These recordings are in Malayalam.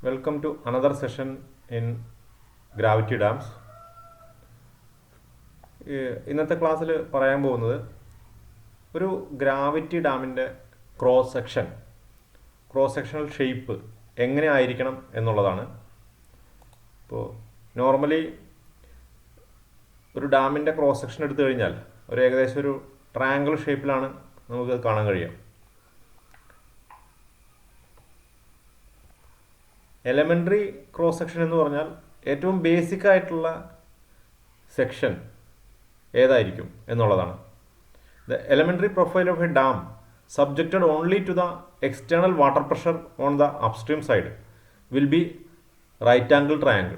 Welcome to another session in Gravity Dams. ഇന്നത്തെ ക്ലാസ്സിൽ പറയാൻ പോകുന്നത് ഒരു ഗ്രാവിറ്റി ഡാമിൻ്റെ ക്രോസ് സെക്ഷണൽ ഷേപ്പ് എങ്ങനെ ആയിരിക്കണം എന്നുള്ളതാണ്. ഇപ്പോൾ നോർമലി ഒരു ഡാമിൻ്റെ ക്രോസ് സെക്ഷൻ എടുത്തു കഴിഞ്ഞാൽ ഒരു ഏകദേശം ഒരു ട്രയാങ്കിൾ ഷേപ്പിലാണ് നമുക്ക് കാണാൻ കഴിയുക. എലമെൻ്ററി ക്രോസ് സെക്ഷൻ എന്ന് പറഞ്ഞാൽ ഏറ്റവും ബേസിക് ആയിട്ടുള്ള സെക്ഷൻ ഏതായിരിക്കും എന്നുള്ളതാണ്. The elementary profile of a dam subjected only to the external water pressure on the upstream side will be right angle triangle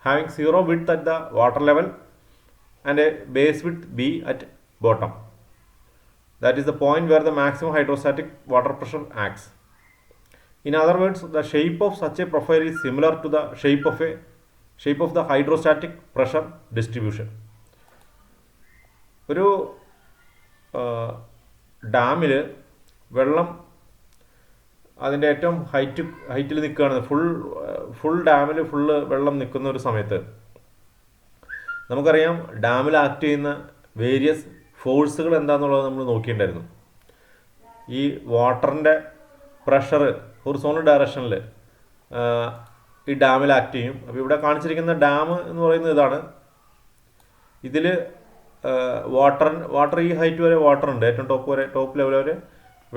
having zero width at the water level and a base width B at bottom. That is the point where the maximum hydrostatic water pressure acts. In other words, the shape of such a profile is similar to the shape of the hydrostatic pressure distribution. ഒരു ഡാമിൽ വെള്ളം അതിൻ്റെ ഏറ്റവും ഹൈറ്റിൽ നിൽക്കുകയാണ്, ഫുൾ ഡാമിൽ വെള്ളം നിൽക്കുന്ന ഒരു സമയത്ത് നമുക്കറിയാം ഡാമിൽ ആക്ട് ചെയ്യുന്ന വേരിയസ് ഫോഴ്സുകൾ എന്താണെന്നുള്ളത് നമ്മൾ നോക്കിയിട്ടുണ്ടായിരുന്നു. ഈ വാട്ടറിൻ്റെ പ്രഷർ ഹൊറിസോണ്ടൽ ഡയറക്ഷനിൽ ഈ ഡാമിൽ ആക്ട് ചെയ്യും. അപ്പോൾ ഇവിടെ കാണിച്ചിരിക്കുന്ന ഡാം എന്ന് പറയുന്നത് ഇതാണ്. ഇതിൽ വാട്ടർ ഈ ഹൈറ്റ് വരെ വാട്ടർ ഉണ്ട്, ഏറ്റവും ടോപ്പ് ലെവൽ വരെ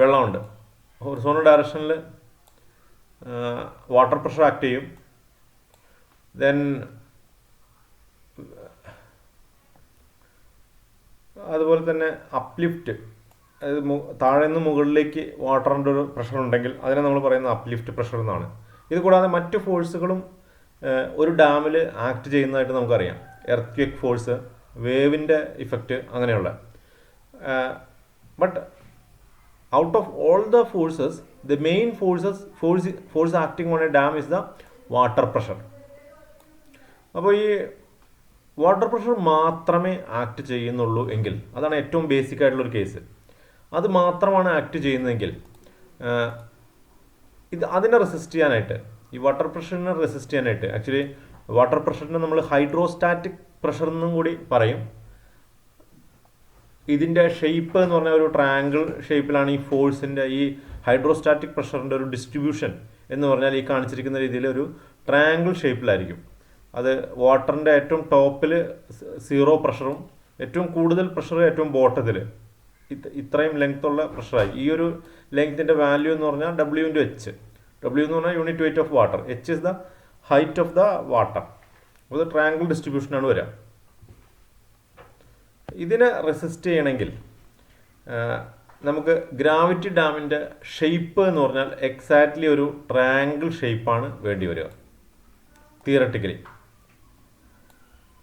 വെള്ളമുണ്ട്. ഹൊറിസോണ്ടൽ ഡയറക്ഷനിൽ വാട്ടർ പ്രഷർ ആക്ട് ചെയ്യും. ദെൻ അതുപോലെ തന്നെ അപ്ലിഫ്റ്റ്, അതായത് താഴെ നിന്ന് മുകളിലേക്ക് വാട്ടറിൻ്റെ ഒരു പ്രഷർ ഉണ്ടെങ്കിൽ അതിനെ നമ്മൾ പറയുന്നത് അപ്ലിഫ്റ്റ് പ്രഷർ എന്നാണ്. ഇത് കൂടാതെ മറ്റ് ഫോഴ്സുകളും ഒരു ഡാമിൽ ആക്ട് ചെയ്യുന്നതായിട്ട് നമുക്കറിയാം. എർത്ത്ക്വേക്ക് ഫോഴ്സ്, വേവിൻ്റെ ഇഫക്റ്റ്, അങ്ങനെയുള്ള. But out of all the forces the main force acting on A dam is the water pressure. അപ്പോൾ ഈ വാട്ടർ പ്രഷർ മാത്രമേ ആക്ട് ചെയ്യുന്നുള്ളൂ എങ്കിൽ, അതാണ് ഏറ്റവും ബേസിക് ആയിട്ടുള്ളൊരു കേസ്, അത് മാത്രമാണ് ആക്ട് ചെയ്യുന്നതെങ്കിൽ അതിനെ റെസിസ്റ്റ് ചെയ്യാനായിട്ട്, ഈ വാട്ടർ പ്രഷറിനെ റെസിസ്റ്റ് ചെയ്യാനായിട്ട്, ആക്ച്വലി വാട്ടർ പ്രഷറിനെ നമ്മൾ ഹൈഡ്രോസ്റ്റാറ്റിക് പ്രഷർ എന്നും കൂടി പറയും. ഇതിൻ്റെ ഷേപ്പ് എന്ന് പറഞ്ഞാൽ ഒരു ട്രയാങ്കിൾ ഷേപ്പിലാണ് ഈ ഫോഴ്സിൻ്റെ, ഈ ഹൈഡ്രോസ്റ്റാറ്റിക് പ്രഷറിൻ്റെ ഒരു ഡിസ്ട്രിബ്യൂഷൻ എന്ന് പറഞ്ഞാൽ ഈ കാണിച്ചിരിക്കുന്ന രീതിയിൽ ഒരു ട്രയാങ്കിൾ ഷേപ്പിലായിരിക്കും. അത് വാട്ടറിൻ്റെ ഏറ്റവും ടോപ്പിൽ സീറോ പ്രഷറും ഏറ്റവും കൂടുതൽ പ്രഷർ ഏറ്റവും ബോട്ടത്തിൽ ഇത്രയും ലെങ്ത് ഉള്ള പ്രഷറായി. ഈ ഒരു ലെങ്ത്തിൻ്റെ വാല്യൂ എന്ന് പറഞ്ഞാൽ W/H. W എന്ന് പറഞ്ഞാൽ unit weight of water, H is the height of the water. അത് ട്രയാങ്കിൾ ഡിസ്ട്രിബ്യൂഷനാണ് വരിക. ഇതിനെ റെസിസ്റ്റ് ചെയ്യണമെങ്കിൽ നമുക്ക് ഗ്രാവിറ്റി ഡാമിൻ്റെ ഷേപ്പ് എന്ന് പറഞ്ഞാൽ എക്സാക്ട്ലി ഒരു ട്രയാങ്കിൾ ഷേപ്പാണ് വേണ്ടി വരിക theoretically.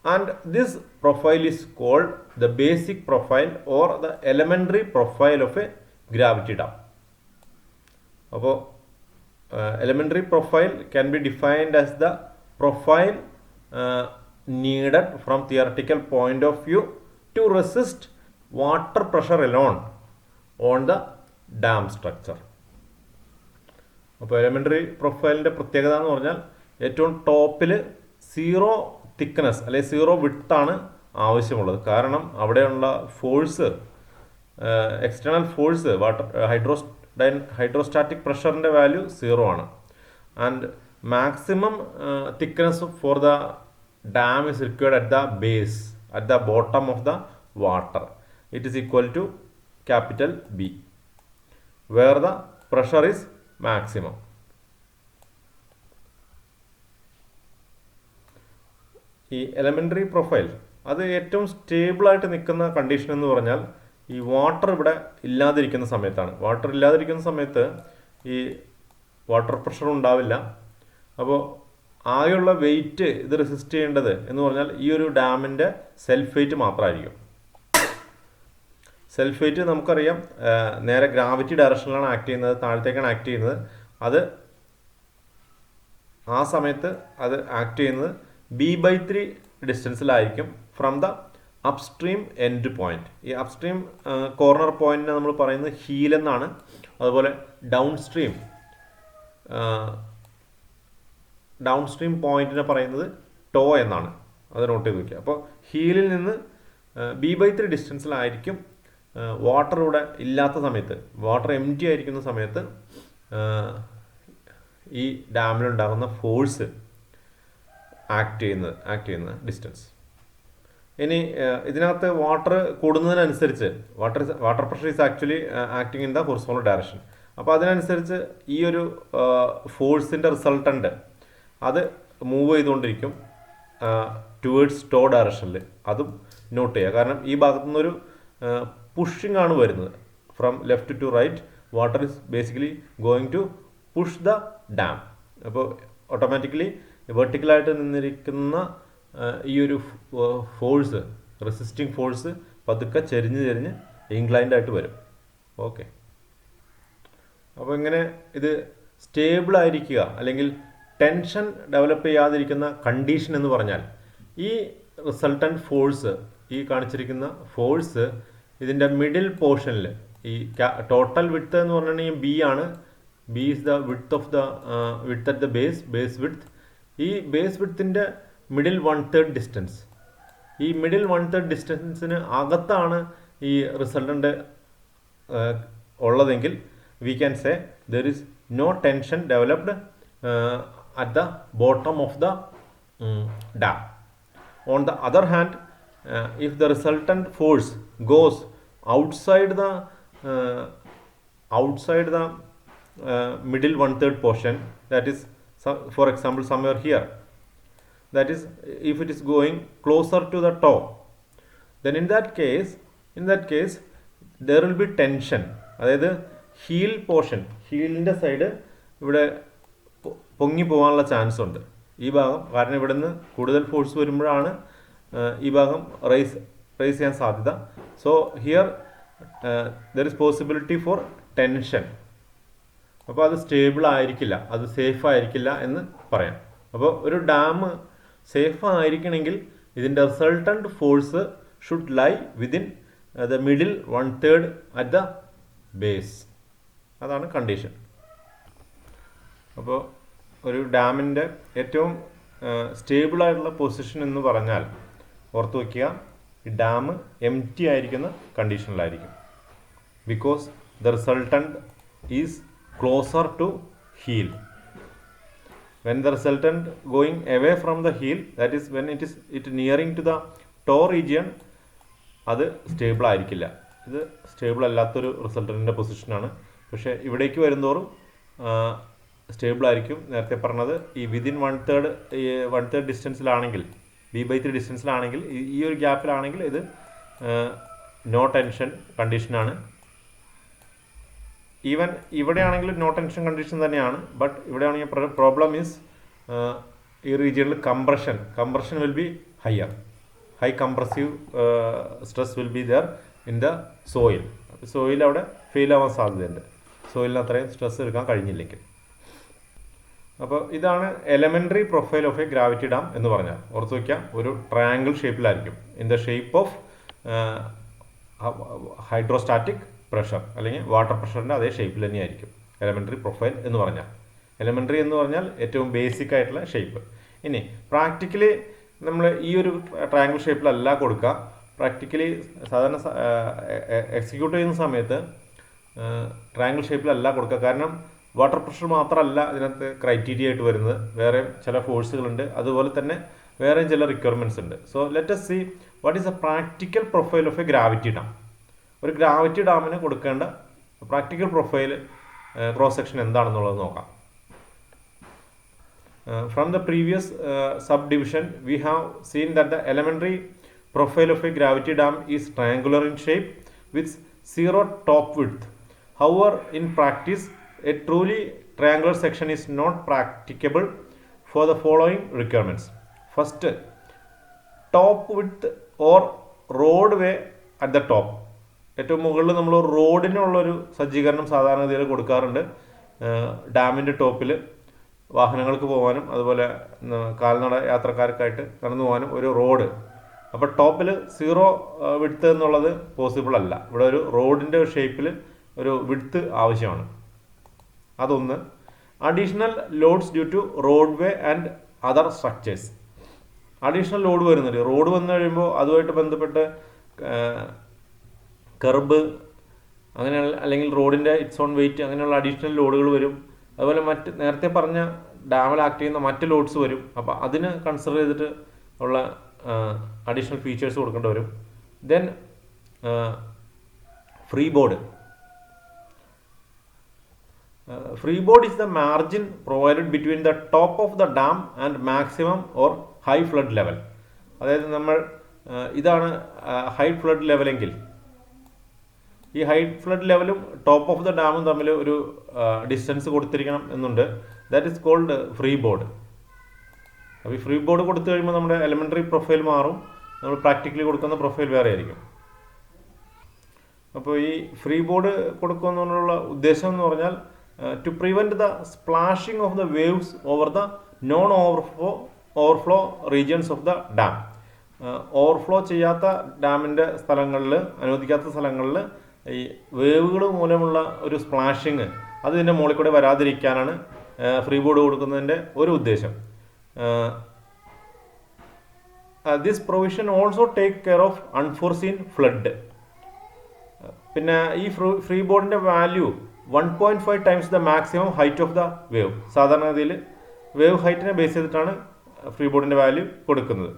And this profile is called the basic profile or the elementary profile of a gravity dam. അപ്പോൾ elementary profile can be defined as the profile needed from theoretical point of view to resist water pressure alone on the dam structure. അപ്പോൾ elementary പ്രൊഫൈലിൻ്റെ പ്രത്യേകത എന്ന് പറഞ്ഞാൽ ഏറ്റവും ടോപ്പിൽ സീറോ തിക്നെസ് അല്ലെങ്കിൽ സീറോ വിഡ്ത്താണ് ആവശ്യമുള്ളത്. കാരണം അവിടെയുള്ള ഫോഴ്സ്, എക്സ്റ്റേണൽ ഫോഴ്സ്, ഹൈഡ്രോസ്റ്റാറ്റിക് പ്രഷറിൻ്റെ വാല്യൂ സീറോ ആണ്. And maximum thickness for the dam is required at the base, at the bottom of the water. It is equal to capital B, where the pressure is maximum. ഈ എലമെൻ്ററി പ്രൊഫൈൽ അത് ഏറ്റവും സ്റ്റേബിളായിട്ട് നിൽക്കുന്ന കണ്ടീഷൻ എന്ന് പറഞ്ഞാൽ ഈ വാട്ടർ ഇവിടെ ഇല്ലാതിരിക്കുന്ന സമയത്താണ്. വാട്ടർ ഇല്ലാതിരിക്കുന്ന സമയത്ത് ഈ വാട്ടർ പ്രഷർ ഉണ്ടാവില്ല. അപ്പോൾ ആകെയുള്ള വെയിറ്റ് ഇത് റെസിസ്റ്റ് ചെയ്യേണ്ടത് എന്ന് പറഞ്ഞാൽ ഈ ഒരു ഡാമിൻ്റെ സെൽഫ് വെയിറ്റ് മാത്രമായിരിക്കും. സെൽഫ് വെയിറ്റ് നമുക്കറിയാം നേരെ ഗ്രാവിറ്റി ഡയറക്ഷനിലാണ് ആക്ട് ചെയ്യുന്നത്, താഴത്തേക്കാണ് ആക്ട് ചെയ്യുന്നത്. അത് ആ സമയത്ത് അത് ആക്ട് ചെയ്യുന്നത് B/3 ഡിസ്റ്റൻസിലായിരിക്കും from the upstream end point. ഈ അപ്സ്ട്രീം കോർണർ പോയിന്റിനെ നമ്മൾ പറയുന്നത് ഹീൽ എന്നാണ്. അതുപോലെ ഡൗൺ സ്ട്രീം ഡൗൺ സ്ട്രീം പോയിന്റിനെ പറയുന്നത് ടോ എന്നാണ്. അത് നോട്ട് ചെയ്ത് വയ്ക്കുക. അപ്പോൾ ഹീലിൽ നിന്ന് B/3 ഡിസ്റ്റൻസിലായിരിക്കും വാട്ടർ ഇവിടെ ഇല്ലാത്ത സമയത്ത്, വാട്ടർ എം ടി ആയിരിക്കുന്ന സമയത്ത് ഈ ഡാമിലുണ്ടാകുന്ന ഫോഴ്സ് ആക്ട് ചെയ്യുന്ന ഡിസ്റ്റൻസ്. ഇനി ഇതിനകത്ത് വാട്ടർ കൂടുന്നതിനനുസരിച്ച് water pressure is actually acting in the horizontal direction. അപ്പോൾ അതിനനുസരിച്ച് ഈ ഒരു ഫോഴ്സിൻ്റെ റിസൾട്ടൻ്റ് അത് മൂവ് ചെയ്തുകൊണ്ടിരിക്കും ടുവേർഡ്സ് ടോ ഡയറക്ഷനിൽ. അതും നോട്ട് ചെയ്യുക. കാരണം ഈ ഭാഗത്തു നിന്നൊരു പുഷിംഗ് ആണ് വരുന്നത്. From left to right water is basically going to push the dam. അപ്പോൾ ഓട്ടോമാറ്റിക്കലി വെർട്ടിക്കലായിട്ട് നിന്നിരിക്കുന്ന ഈ ഒരു ഫോഴ്സ്, റെസിസ്റ്റിംഗ് ഫോഴ്സ് പതുക്കെ ചെരിഞ്ഞ് ഇൻക്ലൈൻഡ് ആയിട്ട് വരും. ഓക്കെ. അപ്പോൾ ഇങ്ങനെ ഇത് സ്റ്റേബിൾ ആയിരിക്കുക അല്ലെങ്കിൽ ടെൻഷൻ ഡെവലപ്പ് ചെയ്യാതിരിക്കുന്ന കണ്ടീഷൻ എന്ന് പറഞ്ഞാൽ ഈ റിസൾട്ടൻറ്റ് ഫോഴ്സ്, ഈ കാണിച്ചിരിക്കുന്ന ഫോഴ്സ് ഇതിൻ്റെ മിഡിൽ പോർഷനിൽ, ഈ ടോട്ടൽ വിഡ്ത്ത് എന്ന് പറഞ്ഞിട്ടുണ്ടെങ്കിൽ ബി ആണ്. B is the width of the width at the base width. ഈ ബേസ് വിഡ്ത്തിൻ്റെ മിഡിൽ 1/3 ഡിസ്റ്റൻസ്, ഈ മിഡിൽ 1/3 ഡിസ്റ്റൻസിന് അകത്താണ് ഈ റിസൾട്ടൻ്റ് ഉള്ളതെങ്കിൽ we can say there is no tension developed at the bottom of the dam. On the other hand, if the resultant force goes outside the middle 1/3 portion, that is for example somewhere here, that is if it is going closer to the toe, then in that case there will be tension. അതായത് ഹീൽ പോർഷൻ, ഹീലിൻ്റെ സൈഡ് ഇവിടെ പൊങ്ങി പോകാനുള്ള ചാൻസ് ഉണ്ട് ഈ ഭാഗം. കാരണം ഇവിടെ നിന്ന് കൂടുതൽ ഫോഴ്സ് വരുമ്പോഴാണ് ഈ ഭാഗം റൈസ് ചെയ്യാൻ സാധ്യത. So here there is possibility four tension. അപ്പോൾ അത് സ്റ്റേബിൾ ആയിരിക്കില്ല, അത് സേഫ് ആയിരിക്കില്ല എന്ന് പറയാം. അപ്പോൾ ഒരു ഡാം സേഫ് ആയിരിക്കണമെങ്കിൽ ഇതിൻ്റെ resultant force should lie within the middle 1/3 at the base. അതാണ് കണ്ടീഷൻ. അപ്പോൾ ഒരു ഡാമിൻ്റെ ഏറ്റവും സ്റ്റേബിളായിട്ടുള്ള പൊസിഷൻ എന്ന് പറഞ്ഞാൽ ഓർത്ത് വയ്ക്കുക, ഈ ഡാം എം ടി ആയിരിക്കുന്ന കണ്ടീഷനിലായിരിക്കും. Because the resultant is closer to heel. When the resultant going away from the heel, that is when it nearing to the toe region, അത് സ്റ്റേബിൾ ആയിരിക്കില്ല. ഇത് സ്റ്റേബിൾ അല്ലാത്തൊരു റിസൾട്ടൻറ്റിൻ്റെ പൊസിഷനാണ്. പക്ഷേ ഇവിടേക്ക് വരുന്തോറും സ്റ്റേബിൾ ആയിരിക്കും. നേരത്തെ പറഞ്ഞത് ഈ വിതിൻ 1/3 ഡിസ്റ്റൻസിലാണെങ്കിൽ, B/3 ഡിസ്റ്റൻസിലാണെങ്കിൽ, ഈ ഒരു ഗ്യാപ്പിലാണെങ്കിൽ ഇത് നോ ടെൻഷൻ കണ്ടീഷനാണ്. ഈവൻ ഇവിടെയാണെങ്കിലും നോ ടെൻഷൻ കണ്ടീഷൻ തന്നെയാണ്. ബട്ട് ഇവിടെയാണെങ്കിൽ പ്രോബ്ലം ഈസ് ഈ റീജിയനിൽ compression will be higher. High compressive stress will be there in the soil. Soil അവിടെ ഫെയിൽ ആവാൻ സാധ്യതയുണ്ട്, സോയിലിന് അത്രയും സ്ട്രെസ് എടുക്കാൻ കഴിഞ്ഞില്ലെങ്കിൽ. അപ്പോൾ ഇതാണ് elementary profile of a gravity dam എന്ന് പറഞ്ഞാൽ. ഓർത്ത് വയ്ക്കാം, ഒരു ട്രയാങ്കിൾ ഷേപ്പിലായിരിക്കും, in the shape of hydrostatic pressure അല്ലെങ്കിൽ വാട്ടർ പ്രഷറിൻ്റെ അതേ ഷേപ്പിൽ തന്നെയായിരിക്കും എലമെൻ്ററി പ്രൊഫൈൽ എന്ന് പറഞ്ഞാൽ. എലമെൻ്ററി എന്ന് പറഞ്ഞാൽ ഏറ്റവും ബേസിക് ആയിട്ടുള്ള ഷേപ്പ്. ഇനി പ്രാക്ടിക്കലി നമ്മൾ ഈ ഒരു ട്രയാങ്കിൾ ഷേപ്പിലല്ല കൊടുക്കുക. പ്രാക്ടിക്കലി സാധാരണ എക്സിക്യൂട്ട് ചെയ്യുന്ന സമയത്ത് ട്രയാങ്കിൾ ഷേപ്പിലല്ല കൊടുക്കുക. കാരണം വാട്ടർ പ്രഷർ മാത്രമല്ല ഇതിനകത്ത് ക്രൈറ്റീരിയ ആയിട്ട് വരുന്നത്, വേറെ ചില ഫോഴ്സുകളുണ്ട്, അതുപോലെ തന്നെ വേറെയും ചില റിക്വയർമെൻറ്റ്സ് ഉണ്ട്. So let us see what is the practical profile of a gravity dam. ഒരു ഗ്രാവിറ്റി ഡാമിന് കൊടുക്കേണ്ട പ്രാക്ടിക്കൽ പ്രൊഫൈൽ ക്രോസ് സെക്ഷൻ എന്താണെന്നുള്ളത് നോക്കാം. From the previous subdivision we have seen that the elementary profile of a gravity dam is triangular in shape with 0 top width. However, in practice a truly triangular section is not practicable for the following requirements. First, top width or roadway at the top. ഏറ്റവും മുകളിൽ നമ്മൾ റോഡിനുള്ളൊരു സജ്ജീകരണം സാധാരണഗതിയിൽ കൊടുക്കാറുണ്ട്. ഡാമിൻ്റെ ടോപ്പിൽ വാഹനങ്ങൾക്ക് പോകാനും അതുപോലെ കാൽനട യാത്രക്കാർക്കായിട്ട് നടന്നു പോകാനും ഒരു റോഡ്. അപ്പോൾ ടോപ്പിൽ 0 വിഡ്ത്ത് എന്നുള്ളത് പോസിബിൾ അല്ല. ഇവിടെ ഒരു റോഡിൻ്റെ ഷേപ്പിൽ ഒരു വിഡ്ത്ത് ആവശ്യമാണ്. അതൊന്ന്. Additional loads due to road way and other structures. Additional load വരുന്നുണ്ട്. റോഡ് വന്നു കഴിയുമ്പോൾ അതുമായിട്ട് ബന്ധപ്പെട്ട് കർബ് അങ്ങനെയുള്ള അല്ലെങ്കിൽ റോഡിൻ്റെ ഇറ്റ്സ് ഓൺ വെയിറ്റ് അങ്ങനെയുള്ള അഡീഷണൽ ലോഡുകൾ വരും. അതുപോലെ മറ്റ് നേരത്തെ പറഞ്ഞ ഡാമിൽ ആക്ട് ചെയ്യുന്ന മറ്റ് ലോഡ്സ് വരും. അപ്പോൾ അതിന് കൺസിഡർ ചെയ്തിട്ട് ഉള്ള അഡീഷണൽ ഫീച്ചേഴ്സ് കൊടുക്കേണ്ടി വരും. Then free board. Free board is the margin provided between the top of the dam and maximum or high flood level. അതായത് നമ്മൾ ഇതാണ് ഹൈ ഫ്ലഡ് ലെവലെങ്കിൽ ഈ ഹൈ ഫ്ലഡ് ലെവലും ടോപ്പ് ഓഫ് ദ ഡാമും തമ്മിൽ ഒരു ഡിസ്റ്റൻസ് കൊടുത്തിരിക്കണം എന്നുണ്ട്. That is called freeboard. അപ്പോൾ ഈ ഫ്രീ ബോർഡ് കൊടുത്തു കഴിയുമ്പോൾ നമ്മുടെ എലിമെൻ്ററി പ്രൊഫൈൽ മാറും, നമ്മൾ പ്രാക്ടിക്കലി കൊടുക്കുന്ന പ്രൊഫൈൽ വേറെ ആയിരിക്കും. അപ്പോൾ ഈ ഫ്രീ ബോർഡ് കൊടുക്കുന്നതിനുള്ള ഉദ്ദേശം എന്ന് പറഞ്ഞാൽ to prevent the splashing of the waves over the non-overflow regions of the dam. Overflow ചെയ്യാത്ത ഡാമിൻ്റെ സ്ഥലങ്ങളിൽ, അനുവദിക്കാത്ത സ്ഥലങ്ങളിൽ ഈ വേവുകൾ മൂലമുള്ള ഒരു സ്പ്ലാഷിങ് അത് ഇതിൻ്റെ മുകളിൽ കൂടെ വരാതിരിക്കാനാണ് ഫ്രീ ബോർഡ് കൊടുക്കുന്നതിൻ്റെ ഒരു ഉദ്ദേശം. This provision also take care of unforeseen flood. പിന്നെ ഈ ഫ്രീ ബോർഡിൻ്റെ value 1.5 times the maximum height of the wave. സാധാരണഗതിയിൽ വേവ് ഹൈറ്റിനെ ബേസ് ചെയ്തിട്ടാണ് ഫ്രീ ബോർഡിൻ്റെ വാല്യൂ കൊടുക്കുന്നത്.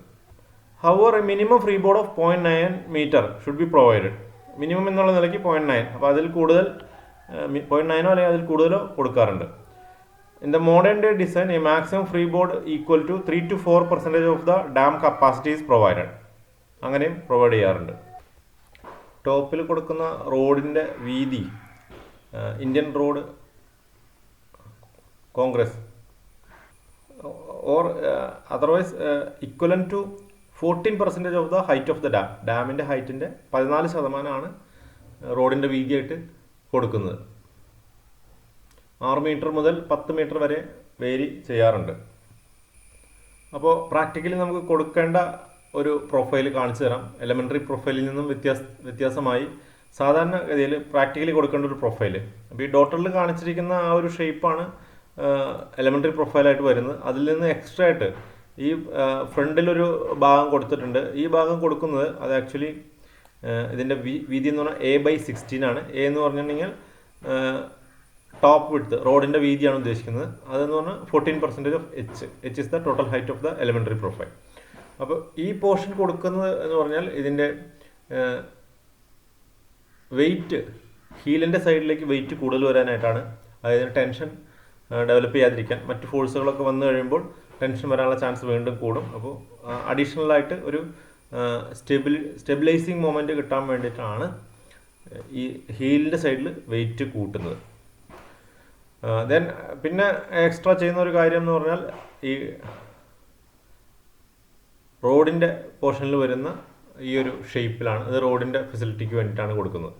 However minimum freeboard of 0.9 metre should be provided. Minimum എന്നുള്ള നിലയ്ക്ക് 0.9, അപ്പോൾ അതിൽ കൂടുതൽ 0.9 അല്ലെങ്കിൽ അതിൽ കൂടുതലോ കൊടുക്കാറുണ്ട്. In the modern day design a maximum free board equal to 3 to 4% of the dam capacity is provided. അങ്ങനെയും പ്രൊവൈഡ് ചെയ്യാറുണ്ട്. ടോപ്പിൽ കൊടുക്കുന്ന റോഡിൻ്റെ വീതി Indian Road Congress or otherwise equal to 14% of the height of the dam. ഡാമിൻ്റെ ഹൈറ്റിൻ്റെ 14% റോഡിൻ്റെ വീതിയായിട്ട് കൊടുക്കുന്നത്. 6 മീറ്റർ മുതൽ 10 മീറ്റർ വരെ വേരി ചെയ്യാറുണ്ട്. അപ്പോൾ പ്രാക്ടിക്കലി നമുക്ക് കൊടുക്കേണ്ട ഒരു പ്രൊഫൈൽ കാണിച്ചു തരാം. എലിമെൻ്ററി പ്രൊഫൈലിൽ നിന്നും വ്യത്യാസമായി സാധാരണഗതിയിൽ പ്രാക്ടിക്കലി കൊടുക്കേണ്ട ഒരു പ്രൊഫൈൽ. അപ്പോൾ ഈ ഡോട്ടറിൽ കാണിച്ചിരിക്കുന്ന ആ ഒരു ഷേപ്പാണ് എലിമെൻ്ററി പ്രൊഫൈലായിട്ട് വരുന്നത്. അതിൽ നിന്ന് എക്സ്ട്രാ ആയിട്ട് ഈ ഫ്രണ്ടിലൊരു ഭാഗം കൊടുത്തിട്ടുണ്ട്. ഈ ഭാഗം കൊടുക്കുന്നത് അത് ആക്ച്വലി ഇതിൻ്റെ വീതി എന്ന് പറഞ്ഞാൽ A/16 ആണ്. എ എന്ന് പറഞ്ഞിട്ടുണ്ടെങ്കിൽ ടോപ്പ് വിഡ്ത്ത്, റോഡിൻ്റെ വീതിയാണ് ഉദ്ദേശിക്കുന്നത്. അതെന്ന് പറഞ്ഞാൽ 14% of H is the total height of the elementary profile. അപ്പോൾ ഈ പോർഷൻ കൊടുക്കുന്നത് എന്ന് പറഞ്ഞാൽ ഇതിൻ്റെ വെയിറ്റ്, ഹീലിൻ്റെ സൈഡിലേക്ക് വെയിറ്റ് കൂടുതൽ വരാനായിട്ടാണ്. അതായത് ടെൻഷൻ ഡെവലപ്പ് ചെയ്യാതിരിക്കാൻ, മറ്റ് ഫോഴ്സുകളൊക്കെ വന്നു കഴിയുമ്പോൾ ടെൻഷൻ വരാനുള്ള ചാൻസ് വീണ്ടും കൂടും. അപ്പോൾ അഡീഷണലായിട്ട് ഒരു സ്റ്റെബിലൈസിങ് മൊമെൻറ്റ് കിട്ടാൻ വേണ്ടിയിട്ടാണ് ഈ ഹീലിൻ്റെ സൈഡിൽ വെയിറ്റ് കൂട്ടുന്നത്. ദെൻ പിന്നെ എക്സ്ട്രാ ചെയ്യുന്ന ഒരു കാര്യം എന്ന് പറഞ്ഞാൽ ഈ റോഡിൻ്റെ പോർഷനിൽ വരുന്ന ഈ ഒരു ഷേപ്പിലാണ്. ഇത് റോഡിൻ്റെ ഫെസിലിറ്റിക്ക് വേണ്ടിയിട്ടാണ് കൊടുക്കുന്നത്.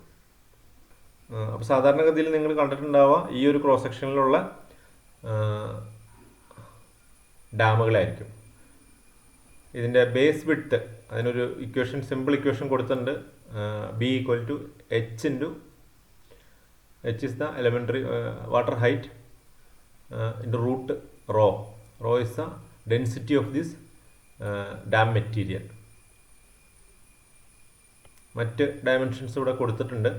അപ്പോൾ സാധാരണഗതിയിൽ നിങ്ങൾ കണ്ടിട്ടുണ്ടാവുക ഈ ഒരു ക്രോസ് സെക്ഷനിലുള്ള ഡാമുകളായിരിക്കും. ഇതിൻ്റെ ബേസ് വിഡ്ത്ത് അതിനൊരു സിമ്പിൾ ഇക്വേഷൻ കൊടുത്തിട്ടുണ്ട്. B = H is the elementary water height into root rho. Rho is the density of this dam material. മറ്റ് ഡയമെൻഷൻസ് ഇവിടെ കൊടുത്തിട്ടുണ്ട്,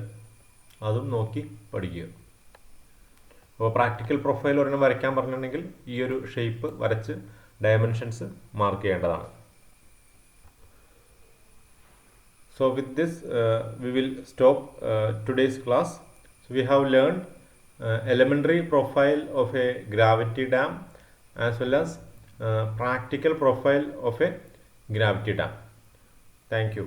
അതും നോക്കി പഠിക്കുക. അപ്പോൾ പ്രാക്ടിക്കൽ പ്രൊഫൈൽ ഒരെണ്ണം വരയ്ക്കാൻ പറഞ്ഞിട്ടുണ്ടെങ്കിൽ ഈ ഒരു ഷേപ്പ് വരച്ച് ഡയമെൻഷൻസ് മാർക്ക് ചെയ്യേണ്ടതാണ്. So with this we will stop today's class. So we have learned elementary profile of a gravity dam as well as practical profile of a gravity dam. Thank you.